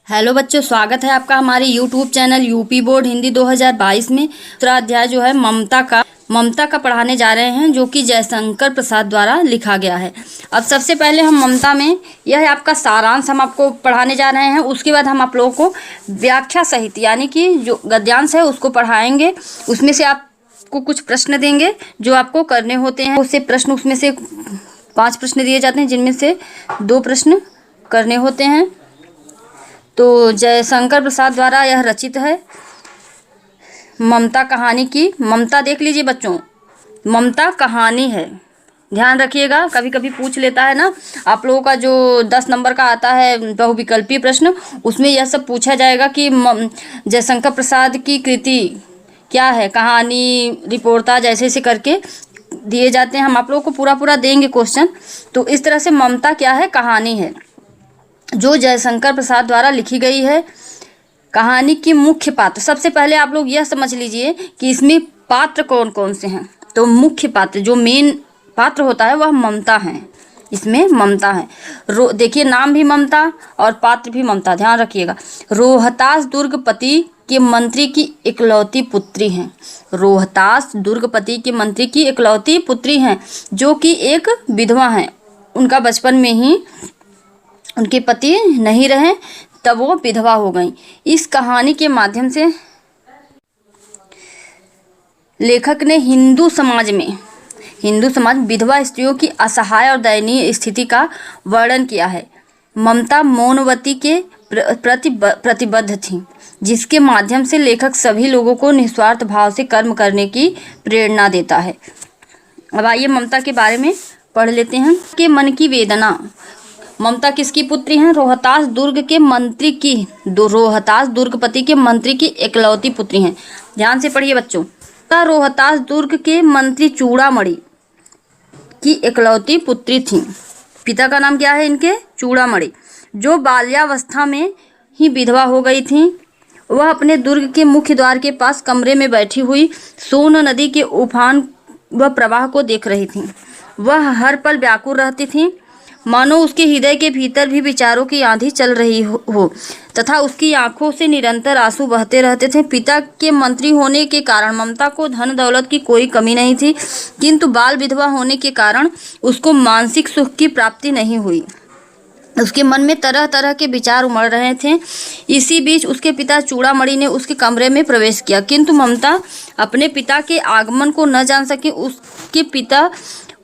Hello बच्चों, स्वागत है आपका हमारे YouTube channel UP board Hindi 2022 में। दूसरा अध्याय जो है ममता का पढ़ाने जा रहे हैं, जो कि जयशंकर प्रसाद द्वारा लिखा गया है। अब सबसे पहले हम ममता में, यह है आपका सारांश, हम आपको पढ़ाने जा रहे हैं। उसके बाद हम आप लोगों को व्याख्या सहित यानी कि जो गद्यांश है उसको पढ़ाएंगे। उसमें से आपको कुछ प्रश्न देंगे जो आपको करने होते हैं। उससे प्रश्न, उसमें से 5 प्रश्न दिए जाते हैं, जिनमें से 2 प्रश्न करने होते हैं। तो जयशंकर प्रसाद द्वारा यह रचित है ममता कहानी की। ममता देख लीजिए बच्चों, ममता कहानी है, ध्यान रखिएगा। कभी कभी पूछ लेता है ना आप लोगों का, जो 10 नंबर का आता है बहुविकल्पीय प्रश्न, उसमें यह सब पूछा जाएगा कि जयशंकर प्रसाद की कृति क्या है, कहानी, रिपोर्टाज, ऐसे ऐसे करके दिए जाते हैं। हम आप लोगों को पूरा पूरा देंगे क्वेश्चन। तो इस तरह से ममता क्या है, कहानी है जो जयशंकर प्रसाद द्वारा लिखी गई है। कहानी की मुख्य पात्र, सबसे पहले आप लोग यह समझ लीजिए कि इसमें पात्र कौन कौन से हैं। तो मुख्य पात्र, जो मेन पात्र होता है, वह ममता है। इसमें ममता है। देखिए, नाम भी ममता और पात्र भी ममता, ध्यान रखिएगा। रोहतास दुर्गपति के मंत्री की इकलौती पुत्री हैं। रोहतास दुर्गपति के मंत्री की इकलौती पुत्री हैं, जो कि एक विधवा हैं। उनका बचपन में ही उनके पति नहीं रहे, तब वो विधवा हो गई। इस कहानी के माध्यम से लेखक ने हिंदू समाज विधवा स्त्रियों की असहाय और दयनीय स्थिति का वर्णन किया है। ममता मौनवती के प्रति प्रतिबद्ध थी, जिसके माध्यम से लेखक सभी लोगों को निस्वार्थ भाव से कर्म करने की प्रेरणा देता है। अब आइए ममता के बारे में पढ़ लेते हैं। के मन की वेदना। ममता किसकी पुत्री हैं? रोहतास दुर्गपति के मंत्री की इकलौती पुत्री हैं। ध्यान से पढ़िए बच्चों। रोहतास दुर्ग के मंत्री चूड़ामणि की इकलौती पुत्री थी। पिता का नाम क्या है इनके? चूड़ामणि, जो बाल्यावस्था में ही विधवा हो गई थी। वह अपने दुर्ग के मुख्य द्वार के पास कमरे में बैठी हुई सोन नदी के उफान व प्रवाह को देख रही थी। वह हर पल व्याकुल रहती थी, मानो उसके हृदय के भीतर भी विचारों की आंधी चल रही हो तथा उसकी आंखों से निरंतर आंसू बहते रहते थे। पिता के मंत्री होने के कारण ममता को धन दौलत की कोई कमी नहीं थी, किंतु बाल विधवा होने के कारण उसको मानसिक सुख की प्राप्ति नहीं हुई। उसके मन में तरह तरह के विचार उमड़ रहे थे। इसी बीच उसके पिता चूड़ामणि ने उसके कमरे में प्रवेश किया, किंतु ममता अपने पिता के आगमन को न जान सकी। उसके पिता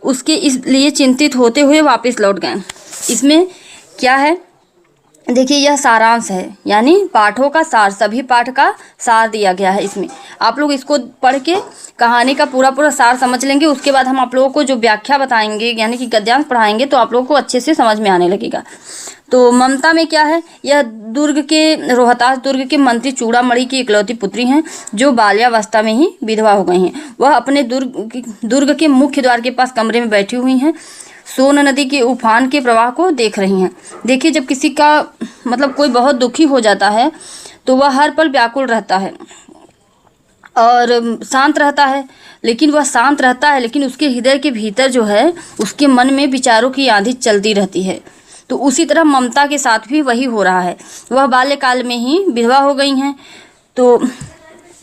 उसके इसलिए चिंतित होते हुए वापस लौट गए। इसमें क्या है देखिए, यह सारांश है, यानी पाठों का सार, सभी पाठ का सार दिया गया है इसमें। आप लोग इसको पढ़ के कहानी का पूरा पूरा सार समझ लेंगे। उसके बाद हम आप लोगों को जो व्याख्या बताएंगे यानी कि गद्यांश पढ़ाएंगे, तो आप लोगों को अच्छे से समझ में आने लगेगा। तो ममता में क्या है, यह रोहतास दुर्ग के मंत्री चूड़ामणि की इकलौती पुत्री हैं, जो बाल्यावस्था में ही विधवा हो गई हैं। वह अपने दुर्ग के मुख्य द्वार के पास कमरे में बैठी हुई हैं, सोन नदी के उफान के प्रवाह को देख रही हैं। देखिए, जब किसी का मतलब कोई बहुत दुखी हो जाता है, तो वह हर पल व्याकुल रहता है और शांत रहता है। लेकिन उसके हृदय के भीतर जो है, उसके मन में विचारों की आंधी चलती रहती है। तो उसी तरह ममता के साथ भी वही हो रहा है। वह बाल्यकाल में ही विधवा हो गई हैं, तो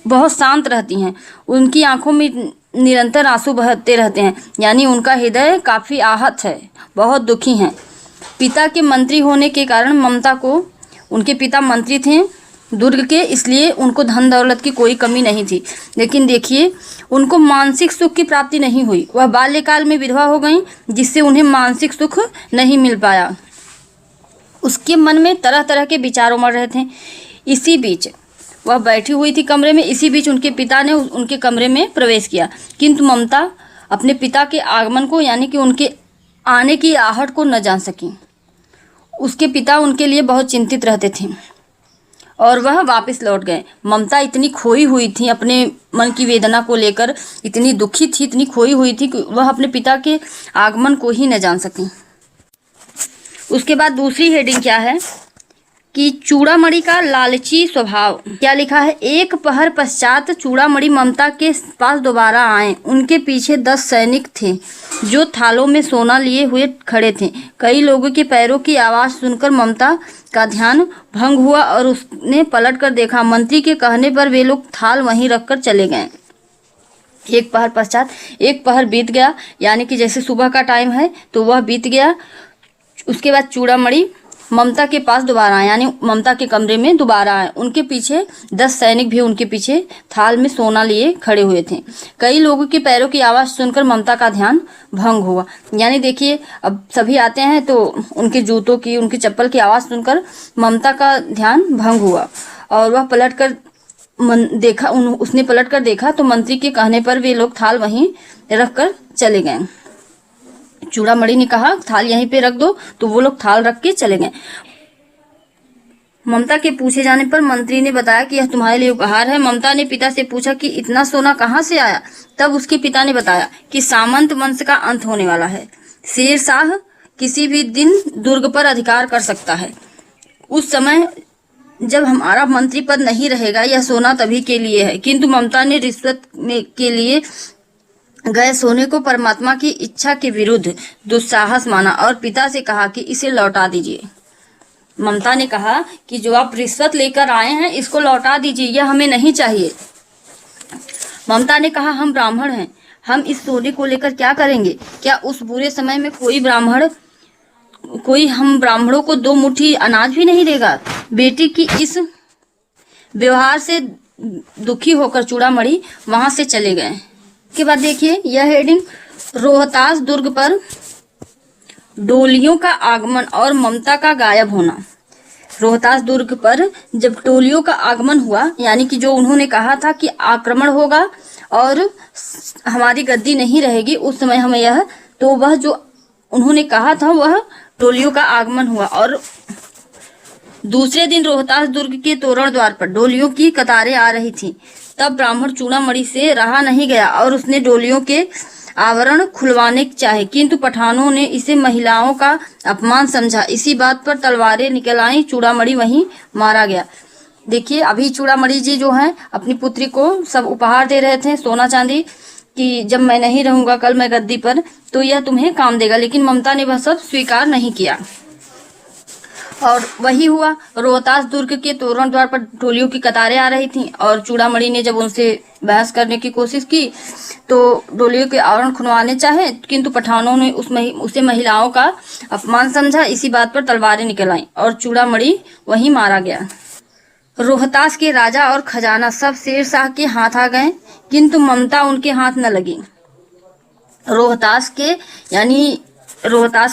बहुत शांत रहती हैं। उनकी आंखों में निरंतर आंसू बहते रहते हैं, यानी उनका हृदय काफ़ी आहत है, बहुत दुखी हैं। पिता के मंत्री होने के कारण ममता को, उनके पिता मंत्री थे दुर्ग के, इसलिए उनको धन दौलत की कोई कमी नहीं थी। लेकिन देखिए, उनको मानसिक सुख की प्राप्ति नहीं हुई। वह बाल्यकाल में विधवा हो गई, जिससे उन्हें मानसिक सुख नहीं मिल पाया। उसके मन में तरह तरह के विचार उमड़ रहे थे। इसी बीच वह बैठी हुई थी कमरे में। इसी बीच उनके पिता ने उनके कमरे में प्रवेश किया, किंतु ममता अपने पिता के आगमन को यानी कि उनके आने की आहट को न जान सकी। उसके पिता उनके लिए बहुत चिंतित रहते थे और वह वापस लौट गए। ममता इतनी खोई हुई थी, अपने मन की वेदना को लेकर इतनी दुखी थी, इतनी खोई हुई थी कि वह अपने पिता के आगमन को ही न जान सकी। उसके बाद दूसरी हेडिंग क्या है, कि चूड़ामणि का लालची स्वभाव। क्या लिखा है, एक पहर पश्चात चूड़ामणि ममता के पास दोबारा आए। उनके पीछे 10 सैनिक थे जो थालों में सोना लिए हुए खड़े थे। कई लोगों के पैरों की आवाज़ सुनकर ममता का ध्यान भंग हुआ और उसने पलट कर देखा। मंत्री के कहने पर वे लोग थाल वहीं रखकर चले गए। एक पहर पश्चात, एक पहर बीत गया, यानी कि जैसे सुबह का टाइम है तो वह बीत गया। उसके बाद चूड़ामणि ममता के पास दोबारा आए, यानी ममता के कमरे में दोबारा आए। उनके पीछे 10 सैनिक भी उनके पीछे थाल में सोना लिए खड़े हुए थे। कई लोगों के पैरों की आवाज़ सुनकर ममता का ध्यान भंग हुआ। यानी देखिए, अब सभी आते हैं तो उनके जूतों की, उनकी चप्पल की आवाज़ सुनकर ममता का ध्यान भंग हुआ और वह पलट कर देखा। उसने पलट कर देखा तो मंत्री के कहने पर वे लोग थाल वहीं रख कर चले गए। चूड़ामणि ने कहा थाल यहीं पे रख दो, तो वो लोग थाल रख के चले गए। ममता के पूछे जाने पर मंत्री ने बताया कि यह तुम्हारे लिए उपहार है। ममता ने पिता से पूछा कि इतना सोना कहाँ से आया। तब उसके पिता ने बताया कि सामंत वंश का अंत होने वाला है। शेरशाह किसी भी दिन दुर्ग पर अधिकार कर सकता है। उस समय जब हमारा मंत्री पद नहीं रहेगा, यह सोना तभी के लिए है। किंतु ममता ने रिश्वत के लिए गए सोने को परमात्मा की इच्छा के विरुद्ध दुस्साहस माना और पिता से कहा कि इसे लौटा दीजिए। ममता ने कहा कि जो आप रिश्वत लेकर आए हैं इसको लौटा दीजिए, यह हमें नहीं चाहिए। ममता ने कहा हम ब्राह्मण हैं, हम इस सोने को लेकर क्या करेंगे। क्या उस बुरे समय में कोई हम ब्राह्मणों को 2 मुट्ठी अनाज भी नहीं देगा। बेटी की इस व्यवहार से दुखी होकर चूड़ामणि वहां से चले गए। के बाद देखिए यह हेडिंग, रोहतास दुर्ग पर डोलियों का आगमन और ममता का गायब होना। रोहतास दुर्ग पर जब टोलियों का आगमन हुआ, यानी कि जो उन्होंने कहा था कि आक्रमण होगा और हमारी गद्दी नहीं रहेगी, उस समय हमें वह जो उन्होंने कहा था वह टोलियों का आगमन हुआ। और दूसरे दिन रोहतास दुर्ग के तोरण द्वार पर डोलियों की कतारें आ रही थीं। तब ब्राह्मण चूड़ामणि से रहा नहीं गया और उसने डोलियों के आवरण खुलवाने चाहे, किंतु पठानों ने इसे महिलाओं का अपमान समझा। इसी बात पर तलवारें निकल आई, चूड़ामणि वहीं मारा गया। देखिए अभी चूड़ामणि जी जो हैं अपनी पुत्री को सब उपहार दे रहे थे, सोना चांदी, कि जब मैं नहीं रहूंगा कल मैं गद्दी पर तो यह तुम्हें काम देगा। लेकिन ममता ने वह सब स्वीकार नहीं किया और वही हुआ। रोहतास दुर्ग के तोरण द्वार पर टोलियों की कतारें आ रही थीं और चूड़ामणि ने जब उनसे बहस करने की कोशिश की तो डोलियों के आवरण खुलवाने चाहे, किंतु पठानों ने उसे महिलाओं का अपमान समझा। इसी बात पर तलवारें निकल आईं और चूड़ामणि वहीं मारा गया। रोहतास के राजा और खजाना सब शेरशाह के हाथ आ गए, किंतु ममता उनके हाथ न लगी। रोहतास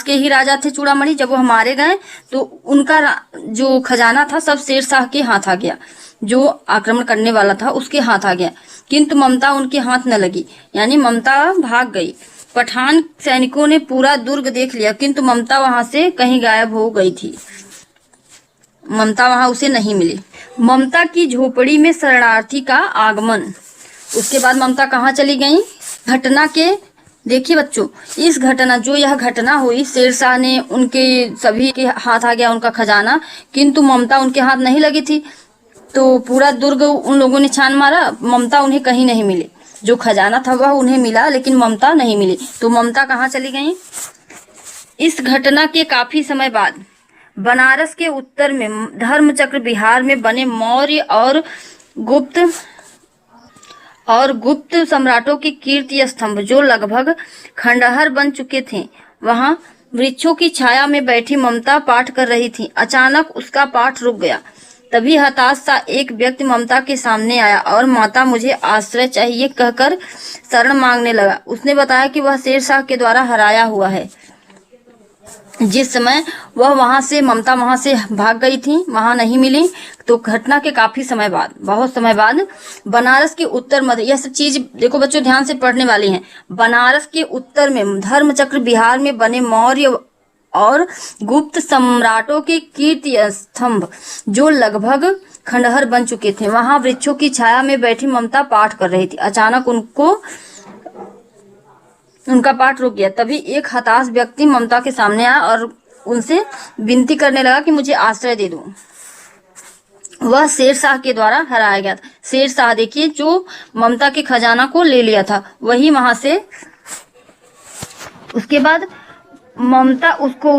के ही राजा थे चूड़ामणि। जब वो मारे गए तो उनका जो खजाना था सब शेरशाह के हाथ आ गया, जो आक्रमण करने वाला था उसके हाथ आ गया, किंतु ममता उनके हाथ न लगी, यानी ममता भाग गई। पठान सैनिकों ने पूरा दुर्ग देख लिया, किंतु ममता वहां से कहीं गायब हो गई थी। ममता वहां उसे नहीं मिली। ममता की झोपड़ी में शरणार्थी का आगमन। उसके बाद ममता कहाँ चली गई। घटना के देखिए बच्चों, यह घटना हुई, शेरशाह ने उनके सभी के हाथ आ गया उनका खजाना, किंतु ममता उनके हाथ नहीं लगी थी। तो पूरा दुर्ग उन लोगों ने छान मारा, ममता उन्हें कहीं नहीं मिली। जो खजाना था वह उन्हें मिला लेकिन ममता नहीं मिली। तो ममता कहाँ चली गई। इस घटना के काफी समय बाद बनारस के उत्तर में धर्मचक्र बिहार में बने मौर्य और गुप्त सम्राटों के कीर्ति स्तंभ जो लगभग खंडहर बन चुके थे, वहां वृक्षों की छाया में बैठी ममता पाठ कर रही थी। अचानक उसका पाठ रुक गया। तभी हताश सा एक व्यक्ति ममता के सामने आया और माता मुझे आश्रय चाहिए कहकर शरण मांगने लगा। उसने बताया कि वह शेरशाह के द्वारा हराया हुआ है। जिस समय ममता वहां से भाग गई थी, वहां नहीं मिली। तो घटना के काफी समय बाद, बहुत समय बाद, बनारस के उत्तर मध्य, यह सब चीज देखो बच्चों ध्यान से पढ़ने वाली हैं। बनारस के उत्तर में धर्मचक्र बिहार में बने मौर्य और गुप्त सम्राटों के कीर्ति स्तंभ जो लगभग खंडहर बन चुके थे, वहां वृक्षों की छाया में बैठी ममता पाठ कर रही थी। अचानक उनका पाठ रुक गया। तभी एक हताश व्यक्ति ममता के सामने आया और उनसे विनती करने लगा कि मुझे आश्रय दे दो। वह शेर शाह के द्वारा हराया गया था। शेर शाह देखिए जो ममता के खजाना को ले लिया था, वही वहां से। उसके बाद ममता उसको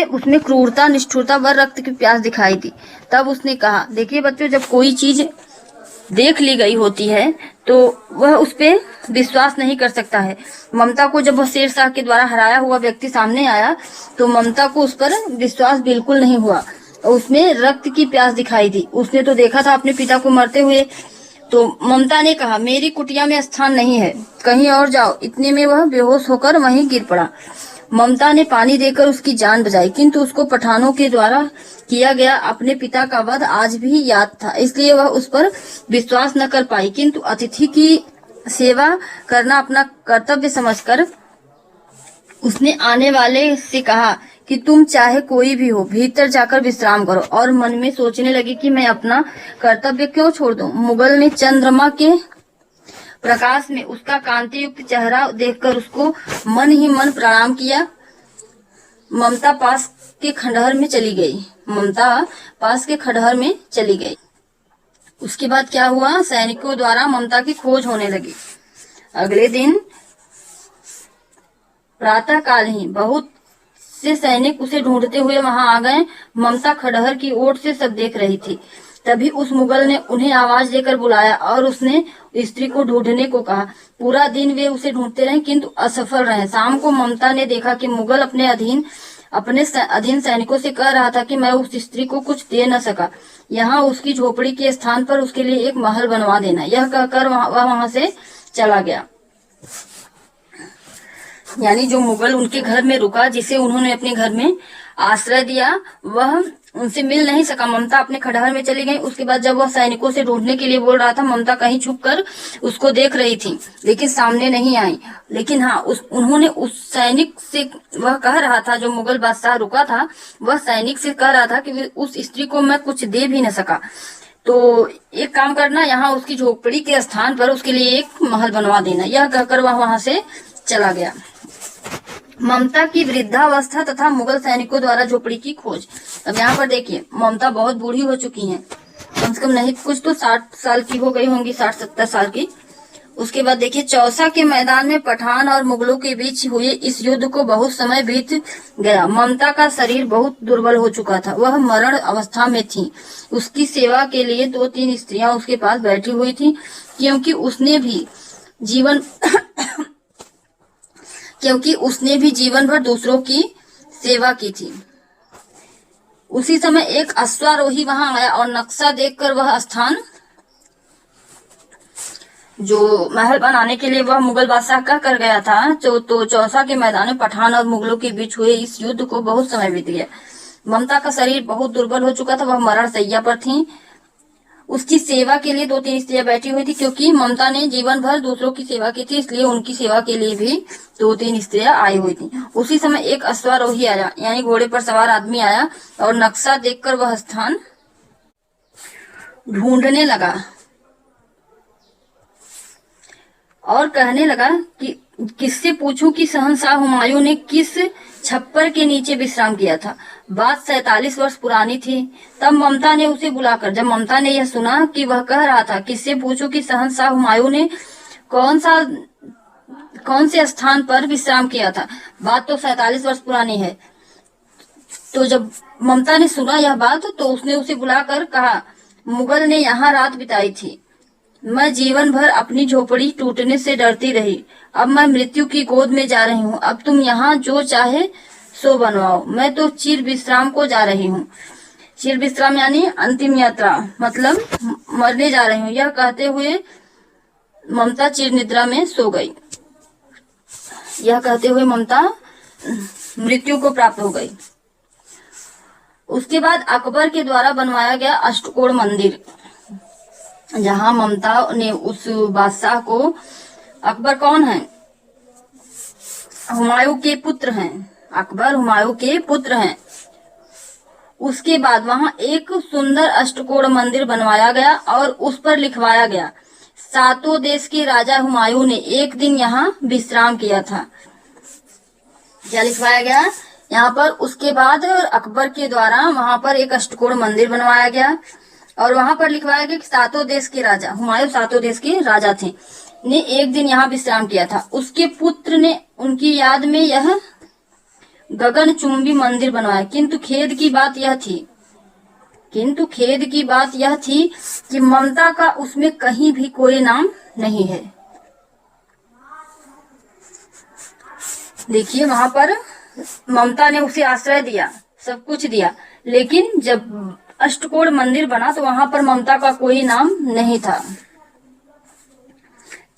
उसमें क्रूरता, निष्ठुरता व रक्त की प्यास दिखाई दी। तब उसने कहा, देखिए बच्चों, जब कोई चीज देख ली गई होती है तो वह उस पर विश्वास नहीं कर सकता है। ममता को जब वह शेर शाह के द्वारा हराया हुआ व्यक्ति सामने आया तो ममता को उस पर विश्वास बिल्कुल नहीं हुआ। उसमें रक्त की प्यास दिखाई दी। उसने तो देखा था अपने पिता को मरते हुए। तो ममता ने कहा, मेरी कुटिया में स्थान नहीं है, कहीं और जाओ। इतने में वह बेहोश होकर वहीं गिर पड़ा। ममता ने पानी देकर उसकी जान बचाई, किंतु उसको पठानों के द्वारा किया गया अपने पिता का वध आज भी याद था, इसलिए वह उस पर विश्वास न कर पाई। किंतु अतिथि की सेवा करना अपना कर्तव्य समझकर उसने आने वाले से कहा कि तुम चाहे कोई भी हो, भीतर जाकर विश्राम करो। और मन में सोचने लगी कि मैं अपना कर्तव्य क्यों छोड़ दूं। मुगल ने चंद्रमा के प्रकाश में उसका कांति युक्त चेहरा देखकर उसको मन ही मन प्रणाम किया। ममता पास के खंडहर में चली गई। ममता पास के खंडहर में चली गई। उसके बाद क्या हुआ, सैनिकों द्वारा ममता की खोज होने लगी। अगले दिन प्रातः काल ही बहुत से सैनिक उसे ढूंढते हुए वहां आ गए। ममता खंडहर की ओर से सब देख रही थी। तभी उस मुगल ने उन्हें आवाज देकर बुलाया और उसने स्त्री को ढूंढने को कहा। पूरा दिन वे उसे ढूंढते रहे किंतु असफल रहे। शाम को ममता ने देखा कि मुगल अपने अधीन सैनिकों से कह रहा था कि मैं उस स्त्री को कुछ दे न सका, यहाँ उसकी झोपड़ी के स्थान पर उसके लिए एक महल बनवा देना। यह कहकर वह वहां से चला गया। यानी जो मुगल उनके घर में रुका, जिसे उन्होंने अपने घर में आश्रय दिया, वह उनसे मिल नहीं सका। ममता अपने खंडहर में चली गई। उसके बाद जब वह सैनिकों से ढूंढने के लिए बोल रहा था, ममता कहीं छुपकर उसको देख रही थी, लेकिन सामने नहीं आई। लेकिन हाँ, उन्होंने उस सैनिक से, वह कह रहा था, जो मुगल बादशाह रुका था, वह सैनिक से कह रहा था कि उस स्त्री को मैं कुछ दे भी न सका, तो एक काम करना, यहाँ उसकी झोपड़ी के स्थान पर उसके लिए एक महल बनवा देना। यह कहकर वह वहां से चला गया। ममता की वृद्धावस्था तथा मुगल सैनिकों द्वारा झोपड़ी की खोज। अब यहाँ पर देखिए, ममता बहुत बूढ़ी हो चुकी हैं, कम से कम नहीं कुछ तो 60 साल की हो गई होंगी, 60-70 साल की। उसके बाद देखिए, चौसा के मैदान में पठान और मुगलों के बीच हुए इस युद्ध को बहुत समय बीत गया। ममता का शरीर बहुत दुर्बल हो चुका था, वह मरण अवस्था में थी। उसकी सेवा के लिए 2-3 स्त्रियां उसके पास बैठी हुई थी, क्योंकि उसने भी जीवन भर दूसरों की सेवा की थी। उसी समय एक अश्वारोही वहां आया और नक्शा देखकर वह स्थान, जो महल बनाने के लिए वह मुगल बादशाह का कर गया था, तो चौसा के मैदान में पठान और मुगलों के बीच हुए इस युद्ध को बहुत समय बीत गया। ममता का शरीर बहुत दुर्बल हो चुका था, वह मरण शैया पर थी। उसकी सेवा के लिए 2-3 स्त्रियां बैठी हुई थी, क्योंकि ममता ने जीवन भर दूसरों की सेवा की थी, इसलिए उनकी सेवा के लिए भी 2-3 स्त्रियां आई हुई थी। उसी समय एक अश्वारोही आया, यानी घोड़े पर सवार आदमी आया और नक्शा देखकर वह स्थान ढूंढने लगा और कहने लगा कि किससे पूछूं कि शहंशाह हुमायूं ने किस छप्पर के नीचे विश्राम किया था। बात 47 वर्ष पुरानी थी। तब ममता ने उसे बुलाकर, जब ममता ने यह सुना कि वह कह रहा था किससे पूछूं कि शहंशाह हुमायूं ने कौन से स्थान पर विश्राम किया था, बात तो 47 वर्ष पुरानी है। तो जब ममता ने सुना यह बात, तो उसने उसे बुलाकर कहा, मुगल ने यहाँ रात बिताई थी। मैं जीवन भर अपनी झोपड़ी टूटने से डरती रही। अब मैं मृत्यु की गोद में जा रही हूँ। अब तुम यहाँ जो चाहे सो बनवाओ। मैं तो चिर विश्राम को जा रही हूँ। चिर विश्राम यानी अंतिम यात्रा, मतलब मरने जा रही हूँ। यह कहते हुए ममता चिर निद्रा में सो गई। यह कहते हुए ममता मृत्यु को प्राप्त हो गई। उसके बाद अकबर के द्वारा बनवाया गया अष्टकोण मंदिर, जहां ममता ने उस बादशाह को, अकबर कौन है, हुमायूं के पुत्र हैं, अकबर हुमायूं के पुत्र हैं। उसके बाद वहां एक सुंदर अष्टकोण मंदिर बनवाया गया और उस पर लिखवाया गया, सातों देश के राजा हुमायूं ने एक दिन यहाँ विश्राम किया था। क्या लिखवाया गया यहाँ पर? उसके बाद अकबर के द्वारा वहां पर एक अष्टकोण मंदिर बनवाया गया और वहां पर लिखवाया गया कि सातों देश के राजा, हुमायूं सातों देश के राजा थे, ने एक दिन यहाँ विश्राम किया था। उसके पुत्र ने उनकी याद में यह गगनचुंबी मंदिर बनवाया, किंतु खेद की बात यह थी कि ममता का उसमें कहीं भी कोई नाम नहीं है। देखिए वहां पर ममता ने उसे आश्रय दिया, सब कुछ दिया, लेकिन जब अष्टकोण मंदिर बना तो वहां पर ममता का कोई नाम नहीं था।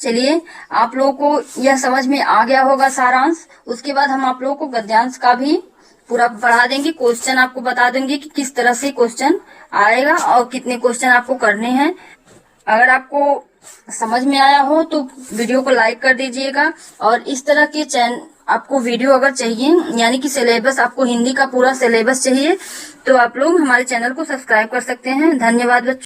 चलिए आप लोगों को यह समझ में आ गया होगा सारांश। उसके बाद हम आप लोगों को गद्यांश का भी पूरा पढ़ा देंगे, क्वेश्चन आपको बता देंगे कि किस तरह से क्वेश्चन आएगा और कितने क्वेश्चन आपको करने हैं। अगर आपको समझ में आया हो तो वीडियो को लाइक कर दीजिएगा, और इस तरह के आपको वीडियो अगर चाहिए, यानी कि सिलेबस, आपको हिंदी का पूरा सिलेबस चाहिए, तो आप लोग हमारे चैनल को सब्सक्राइब कर सकते हैं। धन्यवाद बच्चों।